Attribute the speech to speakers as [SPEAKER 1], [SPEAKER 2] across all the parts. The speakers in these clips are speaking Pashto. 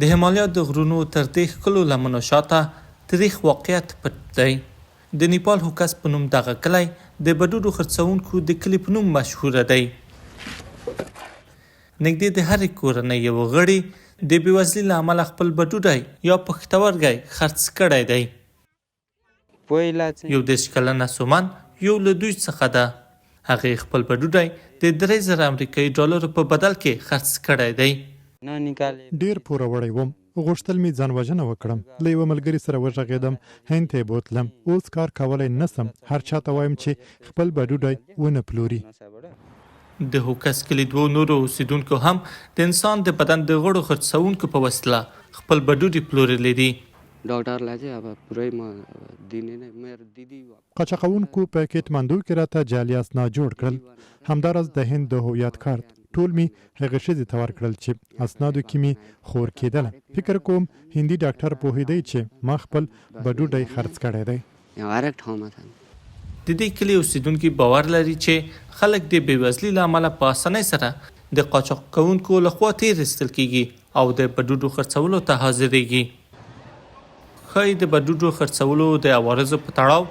[SPEAKER 1] د هیمالیا د غرونو تر دې ښکلو لمنو شاته تاریخ واقعیت پټ دی. د نیپال هوکس په نوم دغه کلی د بډوډو خرڅونکو د کلي په نوم مشهور دی. نږدې د هرې کورنۍ یو غړي د بېوزلۍ له امله خپل بډوډی یا پښتورګی خرڅ کړی دی. یو 30 کلنه سومن یو له دوی څخه ده. هغې خپل بډوډی د 3000 امریکایي ډالرو په بدل کې خرڅ کړی دی.
[SPEAKER 2] ډیر پوروړی وم، غوښتل مې ځان وژنه وکړم. له یوه ملګري سره وغږېدم، هند ته یې بوتلم. اوس کار کولی نسم، هر چاته وایم چې خپل بډوډی ونه پلوري.
[SPEAKER 1] د هوکس کلي دوو نورو اوسیدونکو هم د انسان د بدن د غړو خرڅونکو په وسیله خپل بډوډي پلورلي دي.
[SPEAKER 2] قاچاقونکو په کټماندو کې راته جعلي اسناد جوړ کړل. همداراز د هند د هویت کارت ټول می هغه ښځې ته ورکړل چې اسنادو کې می خور کېدله. فکر کوم هندي ډاکټر پوهېدی چې ما خپل بډوډی خرڅ کړی دی.
[SPEAKER 1] د دې کلي اوسیدونکي باور لري چې خلک د بېوزلۍ له امله په اسانۍ سره د قاچاق کوونکو لخوا تیر ایستل کیږي او د بډوډو خرڅولو ته حاضرېږي. ښایي د بډوډو خرڅولو د عوارضو په تړاو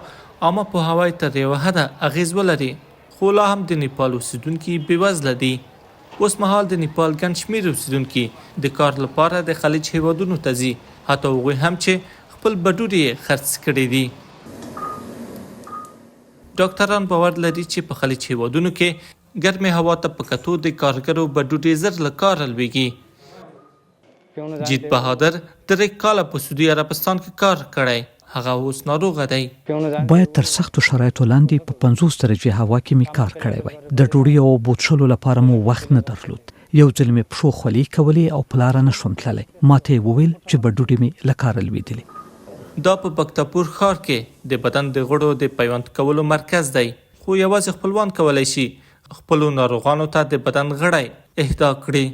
[SPEAKER 1] عامه پوهاوی تر یوه حده اغېز ولري، خو لا هم د نیپال اوسیدونکي بېوزله دي. اوسمهال د نیپال ګڼ شمېر اوسیدونکي د کار لپاره د خلیج هیوادونو ته ځي، حتی هغوی هم چې خپل بډوډي یې خرڅ کړي دي. ډاکتران باور لري چې په خلیج هیوادونو کې ګرمې هوا ته په کتو د کارګرو بډوډي زر له کاره لویږي. جیت بهادر 3 کاله په سعودي عربستان کې کار کړی. هغه اوس ناروغه دی.
[SPEAKER 3] باید تر سختو شرایطو لاندې په 50 درجې هوا کې می کار کړی وای. د ډوډۍ او بوتشلو لپاره مو وخت نه درلود. یو ځل مې پښو خولې کولې او پلار نه شوم تللی. ماته وویل چې بډوډي می له کاره لویدلې.
[SPEAKER 1] دا په بکتاپور ښار کې د بدن د غړو د پیوند کولو مرکز دی، خو یوازې خپلوان کولی شي خپلو ناروغانو ته د بدن غړی اهدا کړي.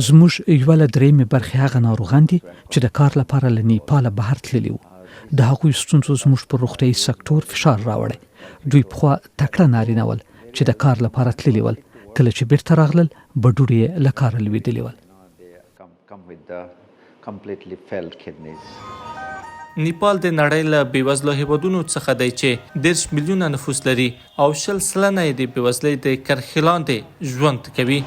[SPEAKER 3] زموږ یوه له 3 برخې هغه ناروغان دي چې د کار لپاره له نیپاله بهر تللي وو. د هغوی ستونزو زموږ پر روغتیايي سکټور فشار راوړی. دوی پخوا تکړه نارینه ول چې د کار لپاره تللي ول. کله چې بیرته راغلل بډوډي یې له کاره لویدلي ول.
[SPEAKER 1] نیپال د نړۍ له بېوزلو هیوادونو څخه دی چې 10 میلیونه نفوس لري او 20% یې د بېوزلۍ د کرښې لاندې ژوند کوي.